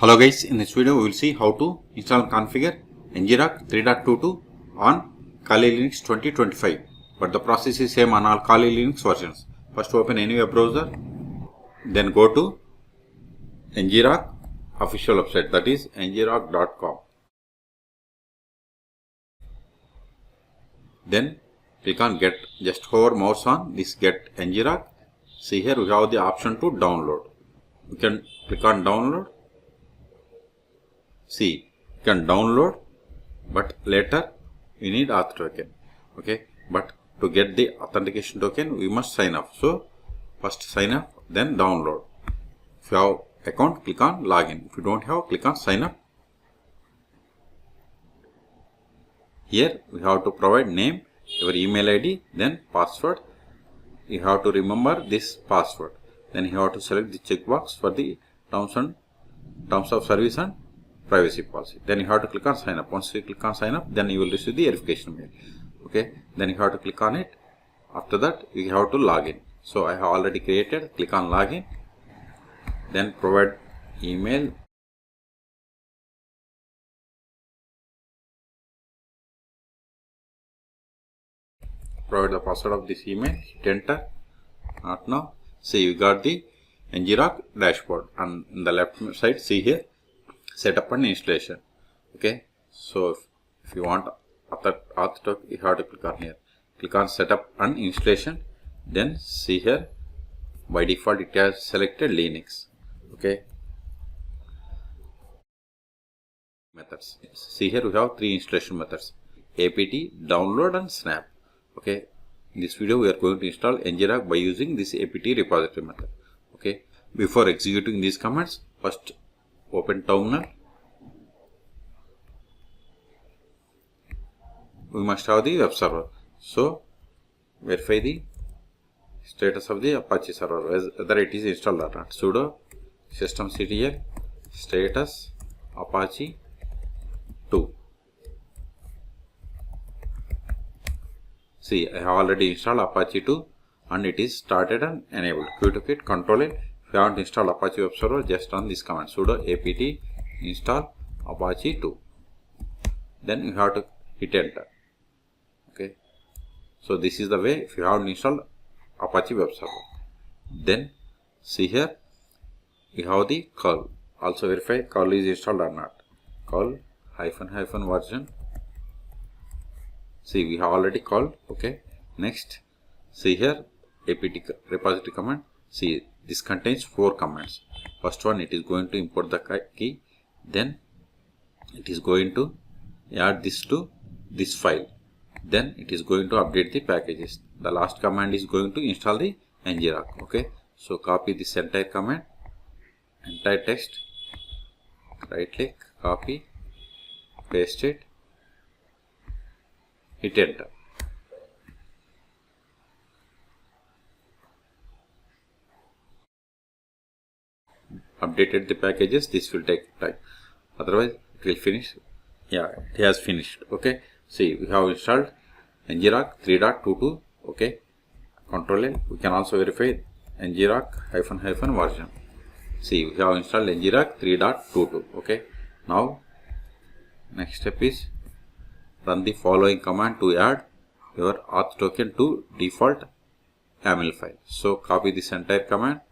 Hello guys, in this video we will see how to install and configure Ngrok 3.22 on Kali Linux 2025. But the process is same on all Kali Linux versions. First open any web browser, then go to Ngrok official website, that is ngrok.com. Then click on get, just hover mouse on this get Ngrok. See here we have the option to download. You can click on download. See, you can download, but later we need auth token. Okay, but to get the authentication token we must sign up. So first sign up, then download. If you have account, click on login. If you don't have, click on sign up. Here we have to provide name, your email ID, then password. You have to remember this password. Then you have to select the checkbox for the terms of service and privacy policy. Then you have to click on sign up. Once you click on sign up, then you will receive the verification mail. Okay, then you have to click on it. After that you have to log in. So I have already created. Click on login, then provide email, provide the password of this email, hit enter. Not now. See, you got the Ngrok dashboard, and in the left side see here setup and installation. Okay, so if you want auth token, you have to click on here, click on setup and installation. Then see here by default it has selected Linux. Okay, methods, see here we have three installation methods: apt, download and snap. Okay, in this video we are going to install Ngrok by using this apt repository method. Okay, before executing these commands, first open terminal. We must have the web server. So verify the status of the Apache server, whether it is installed or not. Sudo systemctl status Apache 2. See, I have already installed Apache 2 and it is started and enabled. Qt Control A. If you want to install Apache web server, just run this command: sudo apt install Apache 2. Then you have to hit enter. Okay, so this is the way if you have installed Apache web server. Then see here we have the curl. Also verify curl is installed or not. Curl -- version. See, we have already called. Okay, next see here apt repository command. See, this contains 4 commands. First one, it is going to import the key, then it is going to add this to this file, then it is going to update the packages. The last command is going to install the Ngrok. Okay, so copy this entire command, entire text, right click, copy, paste it, hit enter. Updated the packages. This will take time, otherwise it will finish. Yeah, it has finished. Okay, see, we have installed Ngrok 3.22. okay, Control A. We can also verify Ngrok -- version. See, we have installed Ngrok 3.22. okay, now next step is run the following command to add your auth token to default YAML file. So copy this entire command,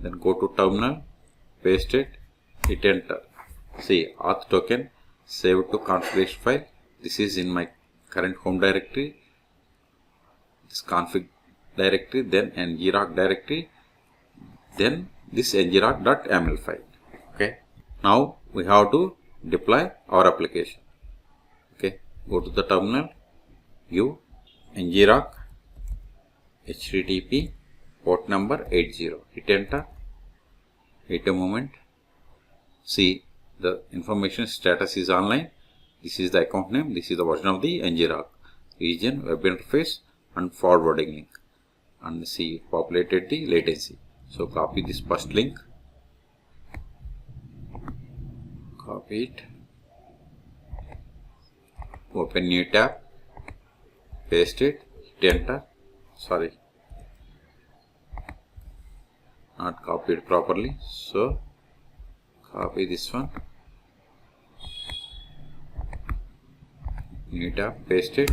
then go to terminal, paste it, hit enter. See, auth token saved to configuration file. This is in my current home directory, this config directory, then Ngrok directory, then this ngrok.yaml file. Okay, now we have to deploy our application. Okay, go to the terminal, give Ngrok http port number 80, hit enter, wait a moment. See, the information status is online. This is the account name, this is the version of the Ngrok, region, web interface and forwarding link, and see, populated the latency. So copy this first link, copy it, open new tab, paste it, hit enter. Sorry, not copied properly. So copy this one, new tab, paste it,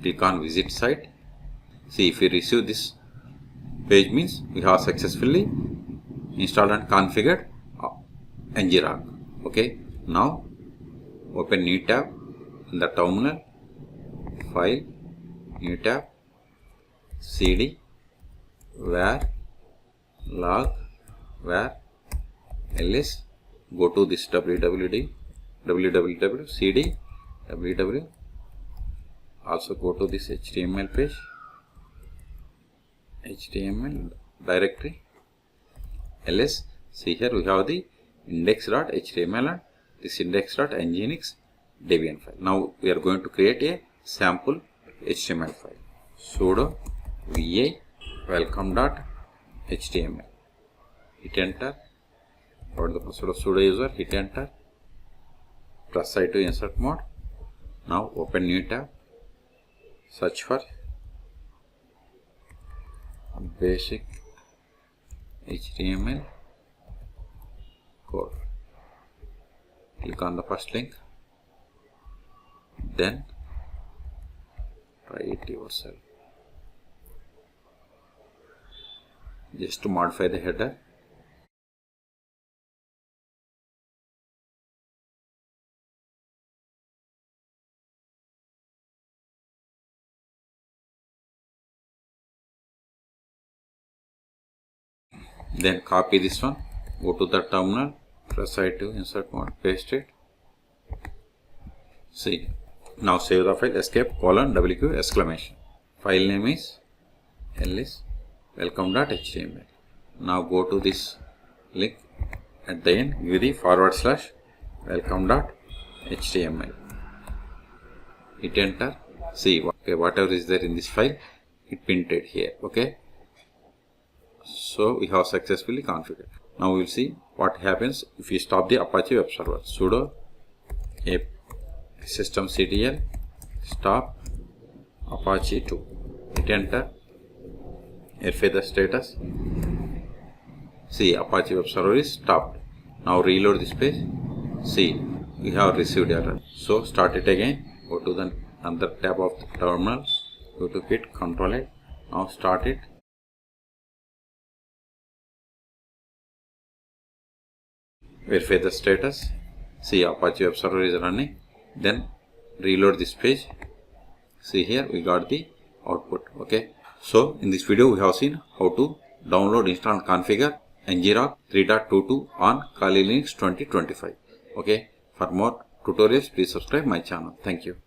click on visit site. See, if we receive this page, means we have successfully installed and configured Ngrok. Okay, now open new tab in the terminal, file, new tab, cd, var, log, var, ls, go to this www, cd, www, also go to this HTML page, HTML directory, ls. See, here we have the index.html and this index.nginx Debian file. Now we are going to create a sample HTML file. Sudo va welcome.html. Hit enter. Put the password of sudo user. Hit enter. Press I to insert mode. Now open new tab. Search for basic HTML code. Click on the first link, then try it yourself. Just to modify the header, then copy this one, go to the terminal, press I to insert mode, paste it. See, now save the file, escape, :wq, exclamation. File name is ls welcome.html. Now go to this link at the end, give the / welcome.html. Hit enter. See, okay, whatever is there in this file, it printed here. Okay, so we have successfully configured. Now we will see what happens if we stop the Apache web server. Sudo systemctl stop Apache 2. Hit enter. Verify the status. See, Apache web server is stopped. Now reload this page. See, we have received error. So start it again. Go to the another tab of the terminal. Go to Git, Control it. Now start it. Verify the status. See, Apache web server is running. Then reload this page. See, here we got the output. Okay, so in this video we have seen how to download, install and configure Ngrok 3.22 on Kali Linux 2025. Okay, for more tutorials please subscribe my channel. Thank you.